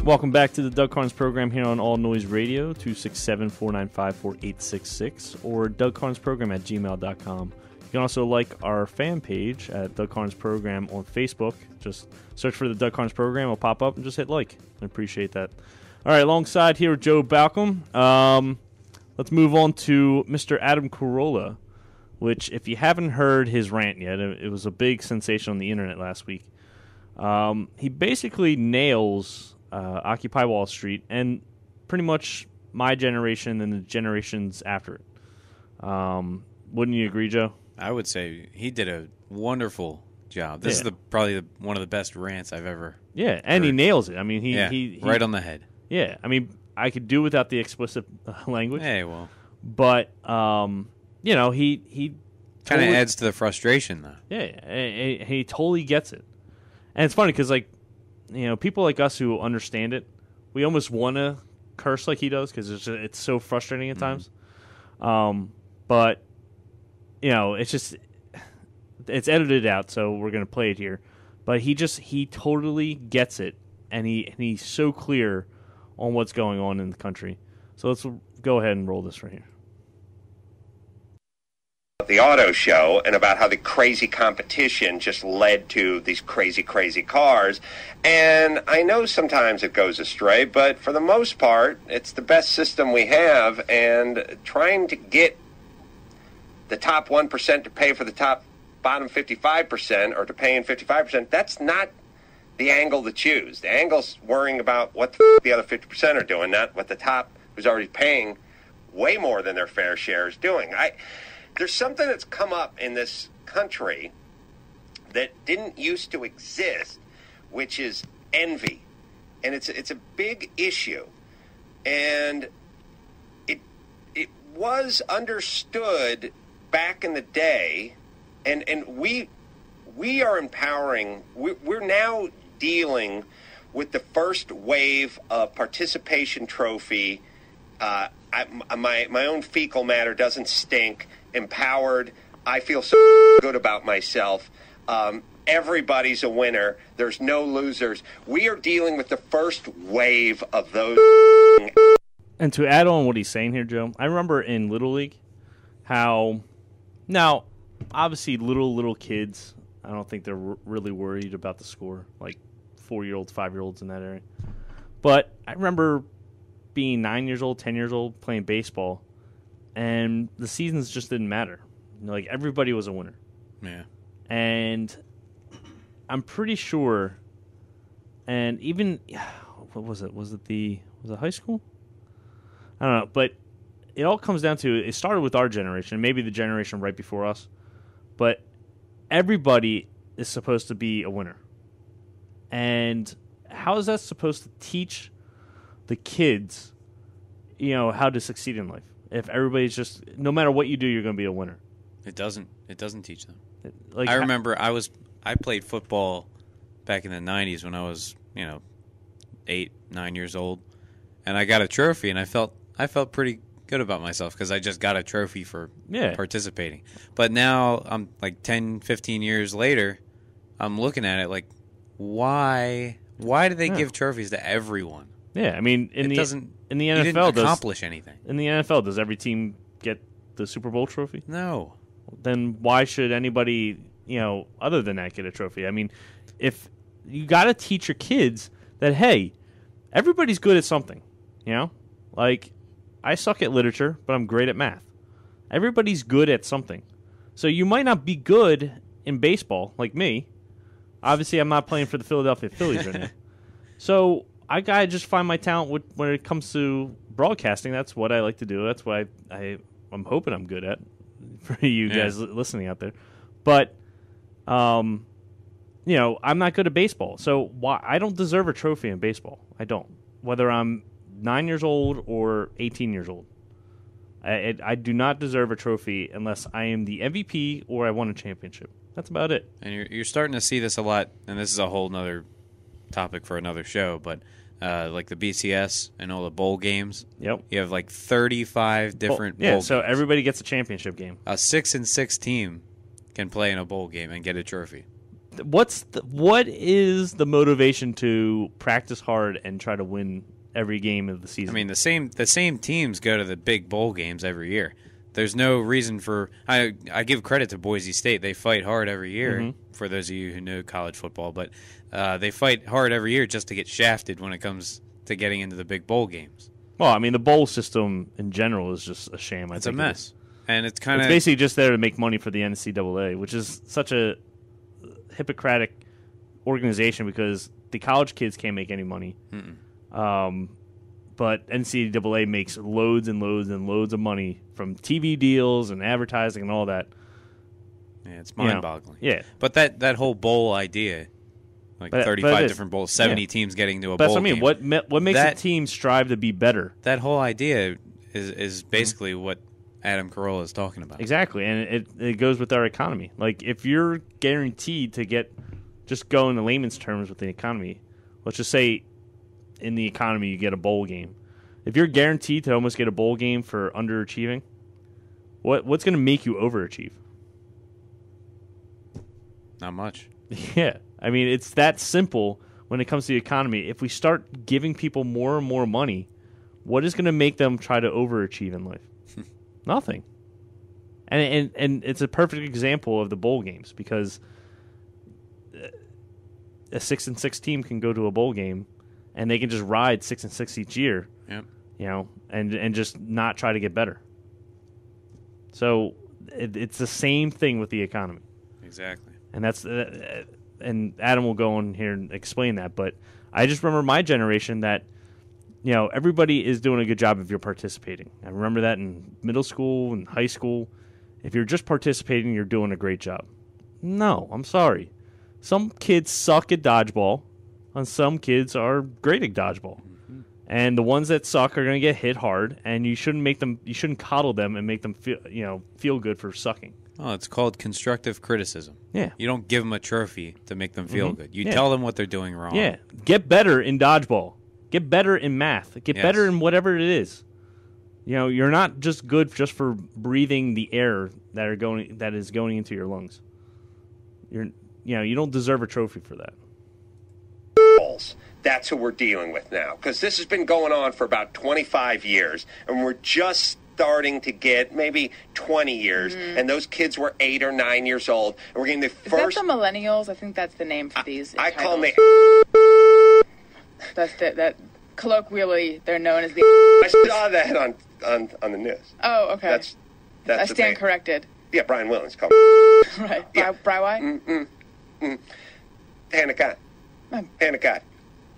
Welcome back to the Doug Karns program here on All Noise Radio, 267-495-4866, or DougKarnsProgram@gmail.com. You can also like our fan page at Doug Karns Program on Facebook. Just search for the Doug Karns Program. It'll pop up and just hit like. I appreciate that. All right, alongside here with Joe Balcom. Let's move on to Mr. Adam Carolla, which, if you haven't heard his rant yet, it was a big sensation on the internet last week. He basically nails Occupy Wall Street and pretty much my generation and the generations after it. Wouldn't you agree, Joe? I would say he did a wonderful job. This is probably one of the best rants I've ever heard. He nails it. I mean, he right on the head. Yeah, I mean, I could do without the explicit language. Hey, well. But, he kind of adds to the frustration, though. Yeah, he totally gets it. And it's funny because, people like us who understand it, we almost want to curse like he does because it's so frustrating at times. But, it's edited out, so we're going to play it here. But he totally gets it, and he's so clear on what's going on in the country. So let's go ahead and roll this right here. The auto show and about how the crazy competition just led to these crazy cars. And I know sometimes it goes astray, but for the most part, it's the best system we have. And trying to get the top 1% to pay for the bottom 55% or to pay in 55%, that's not the angle to choose. The angle's worrying about what the other 50% are doing, not what the top, who's already paying way more than their fair share, is doing. There's something that's come up in this country that didn't used to exist, which is envy. And it's a big issue. And it was understood back in the day, and we are empowering, we're now dealing with the first wave of participation trophy. My own fecal matter doesn't stink. Empowered. I feel so good about myself. Everybody's a winner. There's no losers. We are dealing with the first wave of those. And to add on what he's saying here, Joe, I remember in Little League how, now, obviously little kids, I don't think they're really worried about the score, like 4-year-olds, 5-year-olds in that area. But I remember being 9 years old, 10 years old, playing baseball, and the seasons just didn't matter. Everybody was a winner. Yeah. And I'm pretty sure, and even, what was it? Was it high school? I don't know, but it all comes down to, it started with our generation, maybe the generation right before us, but everybody is supposed to be a winner. And how is that supposed to teach the kids, how to succeed in life? If everybody's just, no matter what you do, you're going to be a winner. It doesn't teach them. I remember I played football back in the 90s when I was, 8, 9 years old, and I got a trophy, and I felt pretty good about myself because I just got a trophy for participating. But now I'm 10, 15 years later, I'm looking at it like, why do they give trophies to everyone? Yeah, I mean, in the NFL, you didn't accomplish anything. In the NFL, does every team get the Super Bowl trophy? No. Then why should anybody, other than that, get a trophy? I mean, if you got to teach your kids that, hey, everybody's good at something, Like, I suck at literature, but I'm great at math. Everybody's good at something. So you might not be good in baseball, like me. Obviously, I'm not playing for the Philadelphia Phillies right now. So I gotta just find my talent when it comes to broadcasting. That's what I like to do. That's what I'm hoping I'm good at for you guys listening out there. But, I'm not good at baseball. So why I don't deserve a trophy in baseball. I don't. Whether I'm 9 years old or 18 years old. I do not deserve a trophy unless I am the MVP or I won a championship. That's about it. And you're starting to see this a lot, and this is a whole nother topic for another show, but like the BCS and all the bowl games. Yep. You have 35 different bowl games. So everybody gets a championship game. A 6-6 team can play in a bowl game and get a trophy. what is the motivation to practice hard and try to win every game of the season? I mean, the same teams go to the big bowl games every year. There's no reason for I give credit to Boise State. They fight hard every year, for those of you who know college football, but they fight hard every year just to get shafted when it comes to getting into the big bowl games. Well, I mean, the bowl system in general is just a sham. It's a mess. And it's basically just there to make money for the NCAA, which is such a Hippocratic organization because the college kids can't make any money. But NCAA makes loads and loads and loads of money from TV deals and advertising and all that. Yeah, it's mind-boggling. Yeah. But that whole bowl idea, like 35 different bowls, 70 teams getting to a bowl game. That's what I mean. What makes a team strive to be better? That whole idea is basically what Adam Carolla is talking about. Exactly, and it goes with our economy. Like, if you're guaranteed to get, just go in the layman's terms with the economy, let's just say in the economy you get a bowl game. If you're guaranteed to almost get a bowl game for underachieving, what's going to make you overachieve? Not much. Yeah. I mean, it's that simple when it comes to the economy. If we start giving people more and more money, what is going to make them try to overachieve in life? Nothing. And it's a perfect example of the bowl games because a 6-6 team can go to a bowl game and they can just ride 6-6 each year. Yep. You know, and just not try to get better. So it's the same thing with the economy. Exactly. And that's and Adam will go on here and explain that. But I just remember my generation that, you know, everybody is doing a good job if you're participating. I remember that in middle school and high school. If you're just participating, you're doing a great job. No, I'm sorry. Some kids suck at dodgeball, and some kids are great at dodgeball. And the ones that suck are going to get hit hard, and you shouldn't coddle them and make them feel good for sucking. Oh, it's called constructive criticism. Yeah. You don't give them a trophy to make them feel good. You tell them what they're doing wrong. Yeah. Get better in dodgeball. Get better in math. Get better in whatever it is. You know, you're not just good just for breathing the air that is going into your lungs. You don't deserve a trophy for that. That's who we're dealing with now, because this has been going on for about 25 years, and we're just starting to get maybe 20 years, and those kids were 8 or 9 years old, and we're getting the first. Is that the millennials? I think that's the name for these. I call them that colloquially they're known as the. I saw that on the news. Oh, okay. That's I stand corrected. Yeah, Brian Williams called. Right. Yeah. Bri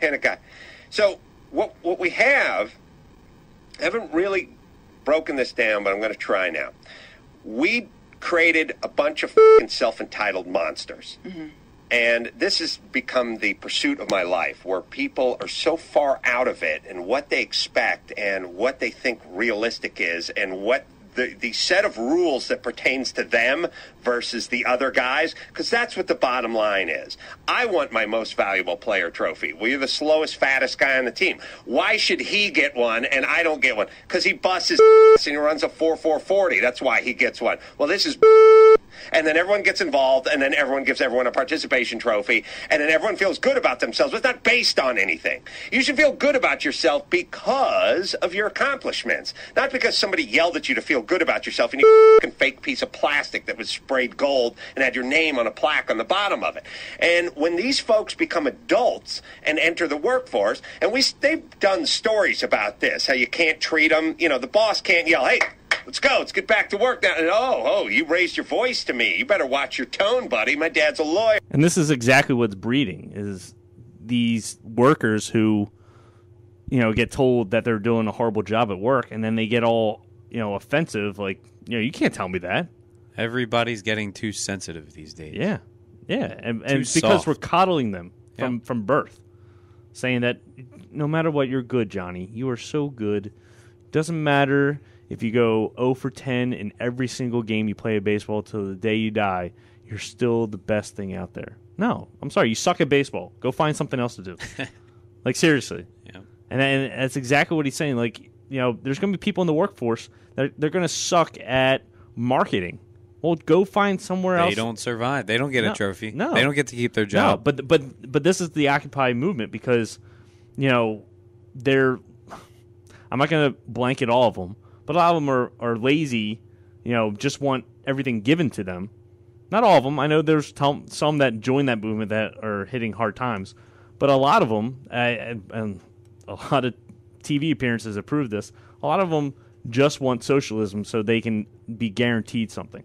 Hannah God. So what we have, I haven't really broken this down, but I'm going to try now. We created a bunch of self-entitled monsters. And this has become the pursuit of my life, where people are so far out of it and what they expect and what they think realistic is and what the set of rules that pertains to them versus the other guys, because that's what the bottom line is. I want my most valuable player trophy. Well, you're the slowest, fattest guy on the team. Why should he get one and I don't get one? Because he busts his ass and he runs a 4.40. That's why he gets one. Well, this is and then everyone gets involved, and then everyone gives everyone a participation trophy, and then everyone feels good about themselves. But it's not based on anything. You should feel good about yourself because of your accomplishments, not because somebody yelled at you to feel good about yourself and you a fake piece of plastic that was sprayed gold and had your name on a plaque on the bottom of it. And when these folks become adults and enter the workforce, and they've done stories about this, how you can't treat them, the boss can't yell, hey, let's go. Let's get back to work now. And, oh, you raised your voice to me. You better watch your tone, buddy. My dad's a lawyer. And this is exactly what's breeding, is these workers who, get told that they're doing a horrible job at work, and then they get all, offensive. Like, you can't tell me that. Everybody's getting too sensitive these days. Yeah. Yeah. And it's because we're coddling them from birth, saying that no matter what, you're good, Johnny. You are so good. Doesn't matter if you go 0 for 10 in every single game you play baseball till the day you die, you're still the best thing out there. No, I'm sorry. You suck at baseball. Go find something else to do. Like, seriously. Yeah. And that's exactly what he's saying. Like, there's going to be people in the workforce that they're going to suck at marketing. Well, go find somewhere else. They don't survive. They don't get a trophy. No. They don't get to keep their job. No, but this is the Occupy movement because, they're. I'm not going to blanket all of them, but a lot of them are lazy. Just want everything given to them. Not all of them. I know there's some that join that movement that are hitting hard times, but a lot of them, and a lot of TV appearances have proved this. A lot of them just want socialism so they can be guaranteed something.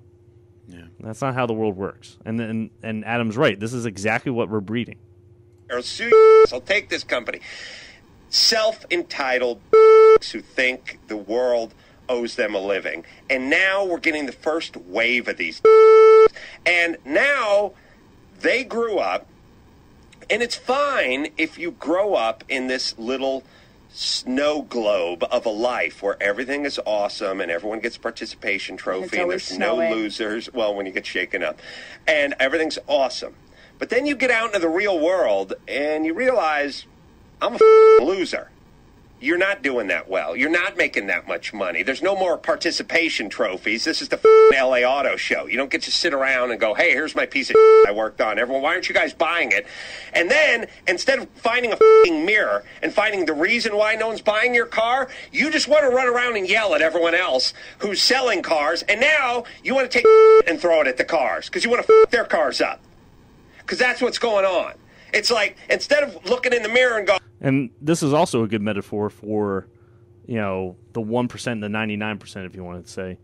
Yeah, that's not how the world works. And Adam's right. This is exactly what we're breeding. I'll sue you. I'll take this company. Self-entitled who think the world owes them a living. And now we're getting the first wave of these. And now they grew up, and it's fine if you grow up in this little snow globe of a life where everything is awesome and everyone gets a participation trophy and there's snowing. No losers. Well, when you get shaken up. And everything's awesome. But then you get out into the real world and you realize, I'm a loser. You're not doing that well. You're not making that much money. There's no more participation trophies. This is the LA Auto Show. You don't get to sit around and go, hey, here's my piece of I worked on. Everyone, why aren't you guys buying it? And then, instead of finding a mirror and finding the reason why no one's buying your car, you just want to run around and yell at everyone else who's selling cars. And now you want to take and throw it at the cars because you want to their cars up. Because that's what's going on. It's like, instead of looking in the mirror and go. And this is also a good metaphor for, the 1% and the 99%, if you wanted to say,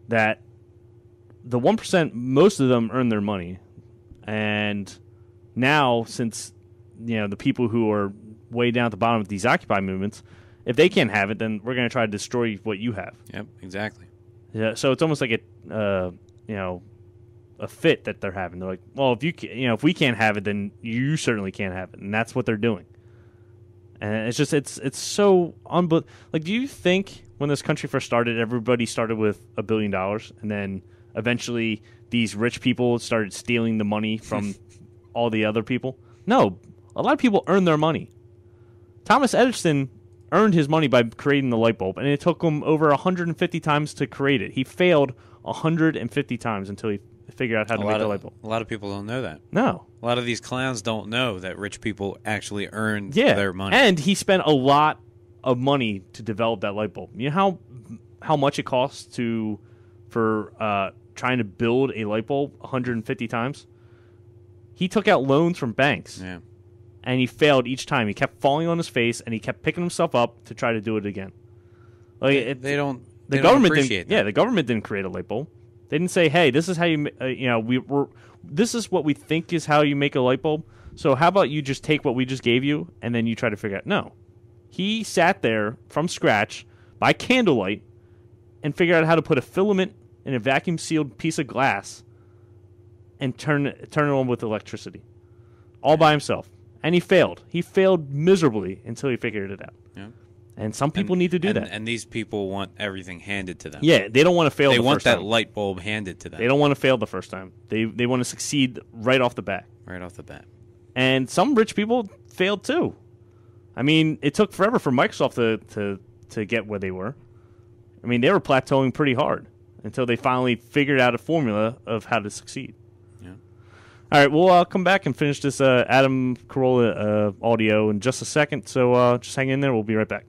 that the 1%, most of them earn their money. And now, since, the people who are way down at the bottom of these Occupy movements, if they can't have it, then we're going to try to destroy what you have. Yep, exactly. Yeah, so it's almost like a fit that they're having. They're like, well, if we can't have it, then you certainly can't have it, and that's what they're doing. And it's just it's so unbelievable. Like, do you think when this country first started, everybody started with $1 billion, and then eventually these rich people started stealing the money from all the other people? No, a lot of people earn their money. Thomas Edison earned his money by creating the light bulb, and it took him over 150 times to create it. He failed 150 times until he figure out how to make the light bulb. A lot of people don't know that. No. A lot of these clowns don't know that rich people actually earn their money. And he spent a lot of money to develop that light bulb. You know how much it costs for trying to build a light bulb 150 times? He took out loans from banks. Yeah. And he failed each time. He kept falling on his face, and he kept picking himself up to try to do it again. Like they don't government appreciate that. Yeah, the government didn't create a light bulb. They didn't say, "Hey, this is how you this is what we think is how you make a light bulb. So how about you just take what we just gave you and then you try to figure out?" No, he sat there from scratch by candlelight and figured out how to put a filament in a vacuum sealed piece of glass and turn it on with electricity, all by himself. And he failed. He failed miserably until he figured it out. Yeah. And some people need to do that. And these people want everything handed to them. Yeah, they don't want to fail the first time. They want that light bulb handed to them. They don't want to fail the first time. They want to succeed right off the bat. Right off the bat. And some rich people failed too. I mean, it took forever for Microsoft to get where they were. I mean, they were plateauing pretty hard until they finally figured out a formula of how to succeed. Yeah. All right, we'll come back and finish this Adam Carolla audio in just a second. So just hang in there. We'll be right back.